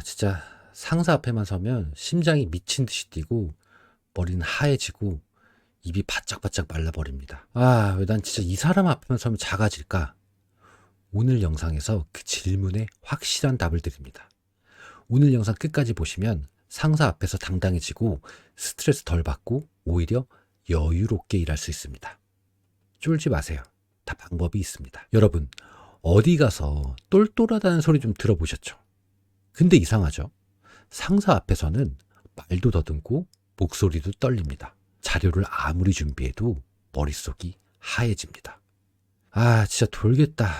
진짜 상사 앞에만 서면 심장이 미친 듯이 뛰고 머리는 하얘지고 입이 바짝바짝 말라버립니다. 왜 난 진짜 이 사람 앞에만 서면 작아질까? 오늘 영상에서 그 질문에 확실한 답을 드립니다. 오늘 영상 끝까지 보시면 상사 앞에서 당당해지고 스트레스 덜 받고 오히려 여유롭게 일할 수 있습니다. 쫄지 마세요. 다 방법이 있습니다. 여러분, 어디 가서 똘똘하다는 소리 좀 들어보셨죠? 근데 이상하죠? 상사 앞에서는 말도 더듬고 목소리도 떨립니다. 자료를 아무리 준비해도 머릿속이 하얘집니다. 진짜 돌겠다.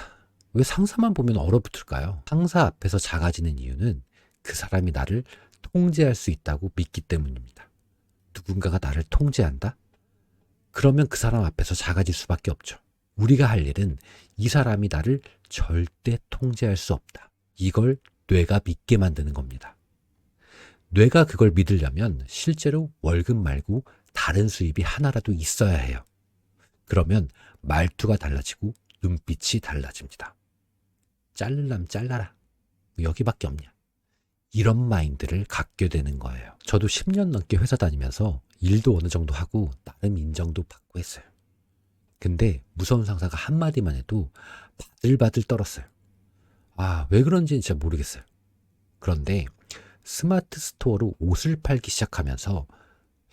왜 상사만 보면 얼어붙을까요? 상사 앞에서 작아지는 이유는 그 사람이 나를 통제할 수 있다고 믿기 때문입니다. 누군가가 나를 통제한다? 그러면 그 사람 앞에서 작아질 수밖에 없죠. 우리가 할 일은 이 사람이 나를 절대 통제할 수 없다. 이걸 뇌가 믿게 만드는 겁니다. 뇌가 그걸 믿으려면 실제로 월급 말고 다른 수입이 하나라도 있어야 해요. 그러면 말투가 달라지고 눈빛이 달라집니다. 자르려면 잘라라. 여기밖에 없냐. 이런 마인드를 갖게 되는 거예요. 저도 10년 넘게 회사 다니면서 일도 어느 정도 하고 나름 인정도 받고 했어요. 근데 무서운 상사가 한마디만 해도 바들바들 떨었어요. 왜 그런지는 진짜 모르겠어요. 그런데 스마트 스토어로 옷을 팔기 시작하면서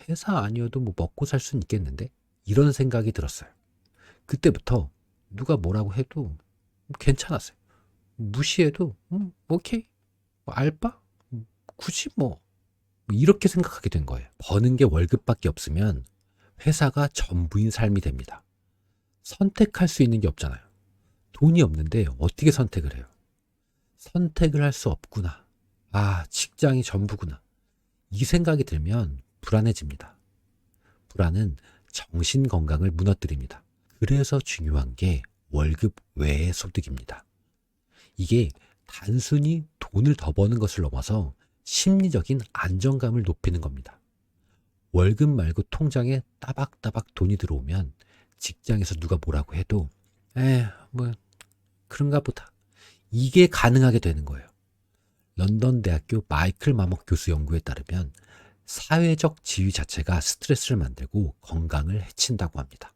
회사 아니어도 뭐 먹고 살 수는 있겠는데? 이런 생각이 들었어요. 그때부터 누가 뭐라고 해도 괜찮았어요. 무시해도 오케이. 알바? 굳이 이렇게 생각하게 된 거예요. 버는 게 월급밖에 없으면 회사가 전부인 삶이 됩니다. 선택할 수 있는 게 없잖아요. 돈이 없는데 어떻게 선택을 해요? 선택을 할 수 없구나. 직장이 전부구나. 이 생각이 들면 불안해집니다. 불안은 정신 건강을 무너뜨립니다. 그래서 중요한 게 월급 외의 소득입니다. 이게 단순히 돈을 더 버는 것을 넘어서 심리적인 안정감을 높이는 겁니다. 월급 말고 통장에 따박따박 돈이 들어오면 직장에서 누가 뭐라고 해도 그런가 보다. 이게 가능하게 되는 거예요. 런던 대학교 마이클 마먹 교수 연구에 따르면 사회적 지위 자체가 스트레스를 만들고 건강을 해친다고 합니다.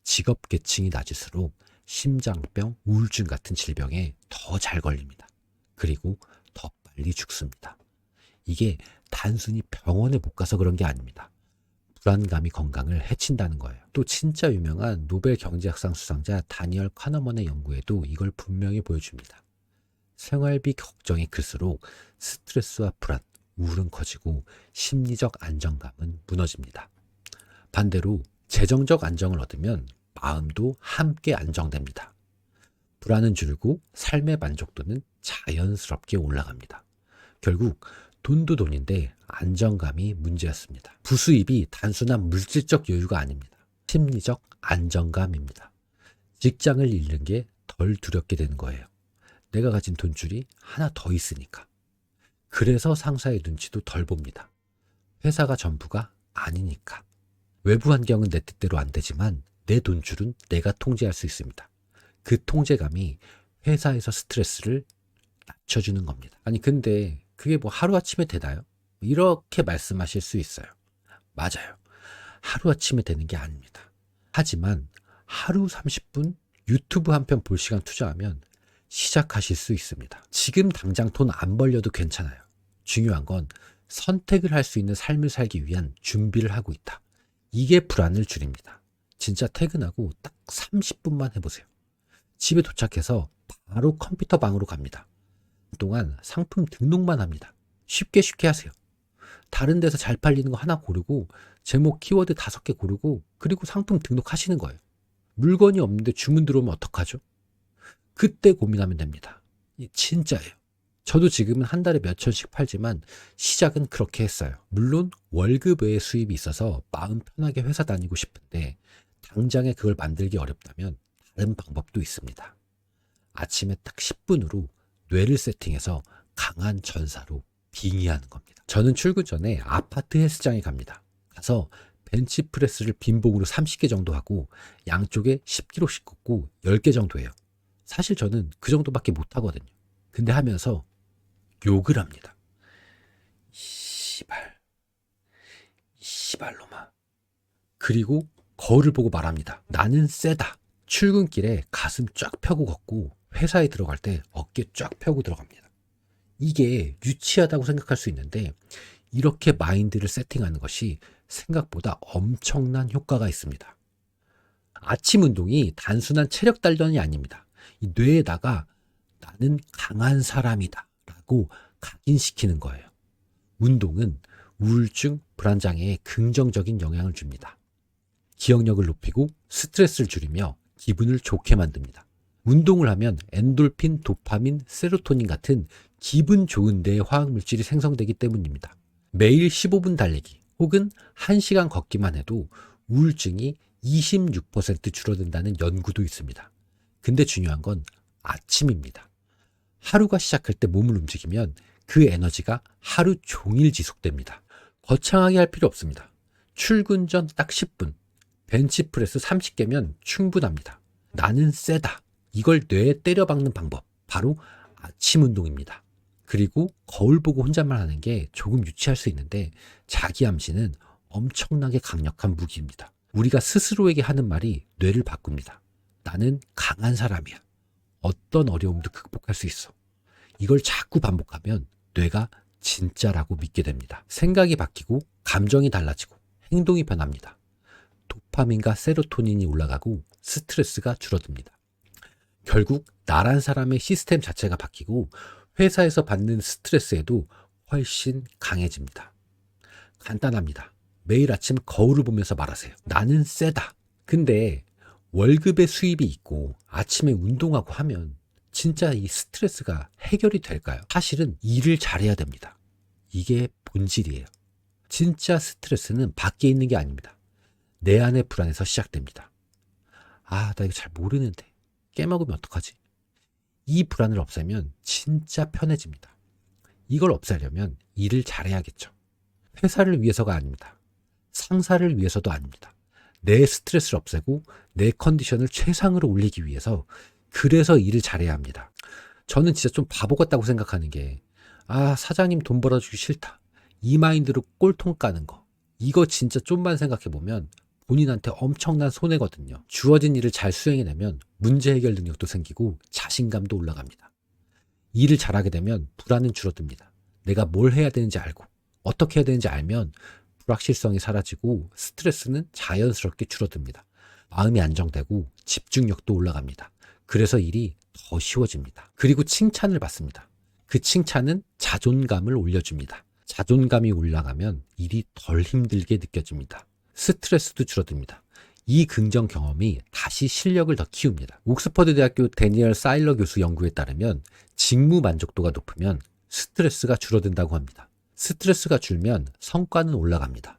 직업 계층이 낮을수록 심장병, 우울증 같은 질병에 더 잘 걸립니다. 그리고 더 빨리 죽습니다. 이게 단순히 병원에 못 가서 그런 게 아닙니다. 불안감이 건강을 해친다는 거예요. 또 진짜 유명한 노벨 경제학상 수상자 다니엘 카너먼의 연구에도 이걸 분명히 보여줍니다. 생활비 걱정이 클수록 스트레스와 불안, 우울은 커지고 심리적 안정감은 무너집니다. 반대로 재정적 안정을 얻으면 마음도 함께 안정됩니다. 불안은 줄고 삶의 만족도는 자연스럽게 올라갑니다. 결국 돈도 돈인데 안정감이 문제였습니다. 부수입이 단순한 물질적 여유가 아닙니다. 심리적 안정감입니다. 직장을 잃는 게 덜 두렵게 되는 거예요. 내가 가진 돈줄이 하나 더 있으니까. 그래서 상사의 눈치도 덜 봅니다. 회사가 전부가 아니니까. 외부 환경은 내 뜻대로 안 되지만 내 돈줄은 내가 통제할 수 있습니다. 그 통제감이 회사에서 스트레스를 낮춰주는 겁니다. 근데 그게 하루아침에 되나요? 이렇게 말씀하실 수 있어요. 맞아요. 하루아침에 되는 게 아닙니다. 하지만 하루 30분 유튜브 한 편 볼 시간 투자하면 시작하실 수 있습니다. 지금 당장 돈 안 벌려도 괜찮아요. 중요한 건 선택을 할 수 있는 삶을 살기 위한 준비를 하고 있다. 이게 불안을 줄입니다. 진짜 퇴근하고 딱 30분만 해보세요. 집에 도착해서 바로 컴퓨터 방으로 갑니다. 그동안 상품 등록만 합니다. 쉽게 하세요. 다른 데서 잘 팔리는 거 하나 고르고 제목 키워드 5개 고르고 그리고 상품 등록하시는 거예요. 물건이 없는데 주문 들어오면 어떡하죠? 그때 고민하면 됩니다. 진짜예요. 저도 지금은 한 달에 몇 천씩 팔지만 시작은 그렇게 했어요. 물론 월급 외의 수입이 있어서 마음 편하게 회사 다니고 싶은데 당장에 그걸 만들기 어렵다면 다른 방법도 있습니다. 아침에 딱 10분으로 뇌를 세팅해서 강한 전사로 빙의하는 겁니다. 저는 출근 전에 아파트 헬스장에 갑니다. 가서 벤치프레스를 빈봉으로 30개 정도 하고 양쪽에 10kg씩 꽂고 10개 정도 해요. 사실 저는 그 정도밖에 못 하거든요. 근데 하면서 욕을 합니다. 씨발, 씨발로마. 그리고 거울을 보고 말합니다. 나는 세다. 출근길에 가슴 쫙 펴고 걷고 회사에 들어갈 때 어깨 쫙 펴고 들어갑니다. 이게 유치하다고 생각할 수 있는데 이렇게 마인드를 세팅하는 것이 생각보다 엄청난 효과가 있습니다. 아침 운동이 단순한 체력 단련이 아닙니다. 이 뇌에다가 나는 강한 사람이다 라고 각인시키는 거예요. 운동은 우울증, 불안장애에 긍정적인 영향을 줍니다. 기억력을 높이고 스트레스를 줄이며 기분을 좋게 만듭니다. 운동을 하면 엔돌핀, 도파민, 세로토닌 같은 기분 좋은 데의 화학물질이 생성되기 때문입니다. 매일 15분 달리기 혹은 1시간 걷기만 해도 우울증이 26% 줄어든다는 연구도 있습니다. 근데 중요한 건 아침입니다. 하루가 시작할 때 몸을 움직이면 그 에너지가 하루 종일 지속됩니다. 거창하게 할 필요 없습니다. 출근 전 딱 10분, 벤치프레스 30개면 충분합니다. 나는 세다. 이걸 뇌에 때려박는 방법, 바로 아침 운동입니다. 그리고 거울 보고 혼잣말 하는 게 조금 유치할 수 있는데 자기 암시는 엄청나게 강력한 무기입니다. 우리가 스스로에게 하는 말이 뇌를 바꿉니다. 나는 강한 사람이야. 어떤 어려움도 극복할 수 있어. 이걸 자꾸 반복하면 뇌가 진짜라고 믿게 됩니다. 생각이 바뀌고 감정이 달라지고 행동이 변합니다. 도파민과 세로토닌이 올라가고 스트레스가 줄어듭니다. 결국 나란 사람의 시스템 자체가 바뀌고 회사에서 받는 스트레스에도 훨씬 강해집니다. 간단합니다. 매일 아침 거울을 보면서 말하세요. 나는 세다. 근데 월급의 수입이 있고 아침에 운동하고 하면 진짜 이 스트레스가 해결이 될까요? 사실은 일을 잘해야 됩니다. 이게 본질이에요. 진짜 스트레스는 밖에 있는 게 아닙니다. 내 안의 불안에서 시작됩니다. 아, 나 이거 잘 모르는데 깨먹으면 어떡하지? 이 불안을 없애면 진짜 편해집니다. 이걸 없애려면 일을 잘해야겠죠. 회사를 위해서가 아닙니다. 상사를 위해서도 아닙니다. 내 스트레스를 없애고 내 컨디션을 최상으로 올리기 위해서 그래서 일을 잘해야 합니다. 저는 진짜 좀 바보 같다고 생각하는 게 사장님 돈 벌어주기 싫다. 이 마인드로 꼴통 까는 거. 이거 진짜 좀만 생각해보면 본인한테 엄청난 손해거든요. 주어진 일을 잘 수행해내면 문제 해결 능력도 생기고 자신감도 올라갑니다. 일을 잘하게 되면 불안은 줄어듭니다. 내가 뭘 해야 되는지 알고 어떻게 해야 되는지 알면 불확실성이 사라지고 스트레스는 자연스럽게 줄어듭니다. 마음이 안정되고 집중력도 올라갑니다. 그래서 일이 더 쉬워집니다. 그리고 칭찬을 받습니다. 그 칭찬은 자존감을 올려줍니다. 자존감이 올라가면 일이 덜 힘들게 느껴집니다. 스트레스도 줄어듭니다. 이 긍정 경험이 다시 실력을 더 키웁니다. 옥스퍼드 대학교 데니얼 사일러 교수 연구에 따르면 직무 만족도가 높으면 스트레스가 줄어든다고 합니다. 스트레스가 줄면 성과는 올라갑니다.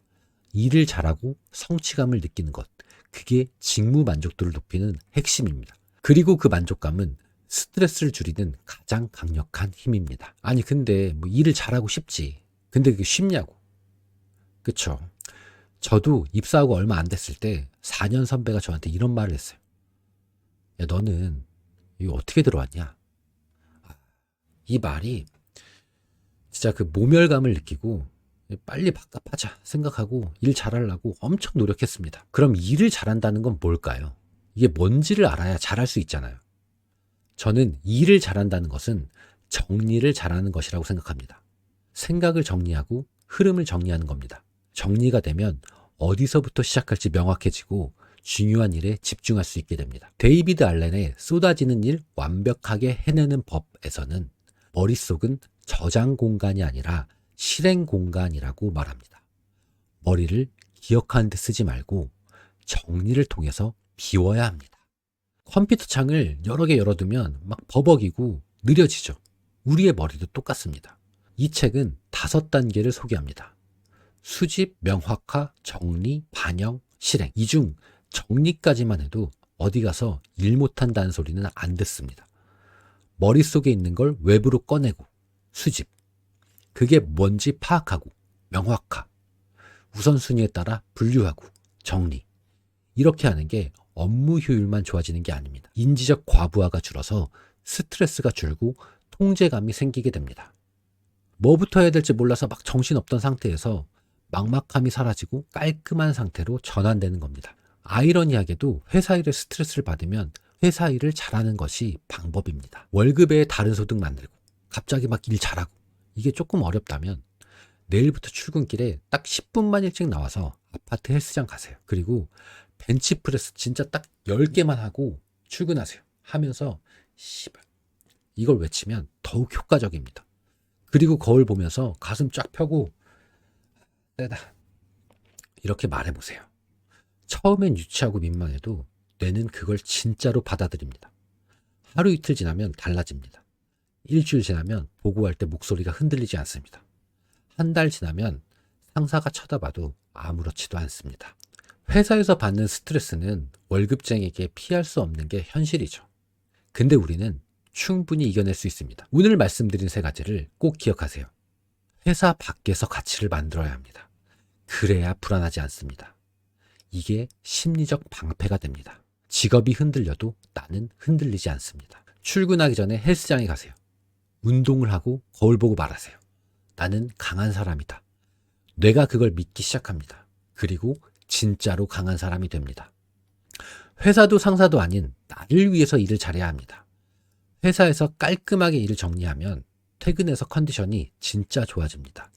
일을 잘하고 성취감을 느끼는 것, 그게 직무 만족도를 높이는 핵심입니다. 그리고 그 만족감은 스트레스를 줄이는 가장 강력한 힘입니다. 아니 근데 뭐 일을 잘하고 싶지. 근데 그게 쉽냐고. 그쵸? 저도 입사하고 얼마 안 됐을 때 4년 선배가 저한테 이런 말을 했어요. 야, 너는 이거 어떻게 들어왔냐? 이 말이 진짜 그 모멸감을 느끼고 빨리 바꿔하자 생각하고 일 잘하려고 엄청 노력했습니다. 그럼 일을 잘한다는 건 뭘까요? 이게 뭔지를 알아야 잘할 수 있잖아요. 저는 일을 잘한다는 것은 정리를 잘하는 것이라고 생각합니다. 생각을 정리하고 흐름을 정리하는 겁니다. 정리가 되면 어디서부터 시작할지 명확해지고 중요한 일에 집중할 수 있게 됩니다. 데이비드 알렌의 쏟아지는 일 완벽하게 해내는 법에서는 머릿속은 저장 공간이 아니라 실행 공간이라고 말합니다. 머리를 기억하는 데 쓰지 말고 정리를 통해서 비워야 합니다. 컴퓨터 창을 여러 개 열어두면 막 버벅이고 느려지죠. 우리의 머리도 똑같습니다. 이 책은 5단계를 소개합니다. 수집, 명확화, 정리, 반영, 실행. 이 중 정리까지만 해도 어디 가서 일 못한다는 소리는 안 듣습니다. 머릿속에 있는 걸 외부로 꺼내고 수집. 그게 뭔지 파악하고 명확화. 우선순위에 따라 분류하고 정리. 이렇게 하는 게 업무 효율만 좋아지는 게 아닙니다. 인지적 과부하가 줄어서 스트레스가 줄고 통제감이 생기게 됩니다. 뭐부터 해야 될지 몰라서 막 정신없던 상태에서 막막함이 사라지고 깔끔한 상태로 전환되는 겁니다. 아이러니하게도 회사 일에 스트레스를 받으면 회사 일을 잘하는 것이 방법입니다. 월급 외에 다른 소득 만들고 갑자기 막 일 잘하고 이게 조금 어렵다면 내일부터 출근길에 딱 10분만 일찍 나와서 아파트 헬스장 가세요. 그리고 벤치프레스 진짜 딱 10개만 하고 출근하세요. 하면서 씨발 이걸 외치면 더욱 효과적입니다. 그리고 거울 보면서 가슴 쫙 펴고 세다 이렇게 말해보세요. 처음엔 유치하고 민망해도 뇌는 그걸 진짜로 받아들입니다. 하루 이틀 지나면 달라집니다. 일주일 지나면 보고할 때 목소리가 흔들리지 않습니다. 한 달 지나면 상사가 쳐다봐도 아무렇지도 않습니다. 회사에서 받는 스트레스는 월급쟁이에게 피할 수 없는 게 현실이죠. 근데 우리는 충분히 이겨낼 수 있습니다. 오늘 말씀드린 세 가지를 꼭 기억하세요. 회사 밖에서 가치를 만들어야 합니다. 그래야 불안하지 않습니다. 이게 심리적 방패가 됩니다. 직업이 흔들려도 나는 흔들리지 않습니다. 출근하기 전에 헬스장에 가세요. 운동을 하고 거울 보고 말하세요. 나는 강한 사람이다. 뇌가 그걸 믿기 시작합니다. 그리고 진짜로 강한 사람이 됩니다. 회사도 상사도 아닌 나를 위해서 일을 잘해야 합니다. 회사에서 깔끔하게 일을 정리하면 퇴근해서 컨디션이 진짜 좋아집니다.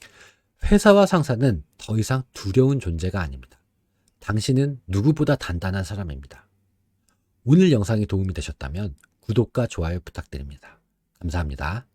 회사와 상사는 더 이상 두려운 존재가 아닙니다. 당신은 누구보다 단단한 사람입니다. 오늘 영상이 도움이 되셨다면 구독과 좋아요 부탁드립니다. 감사합니다.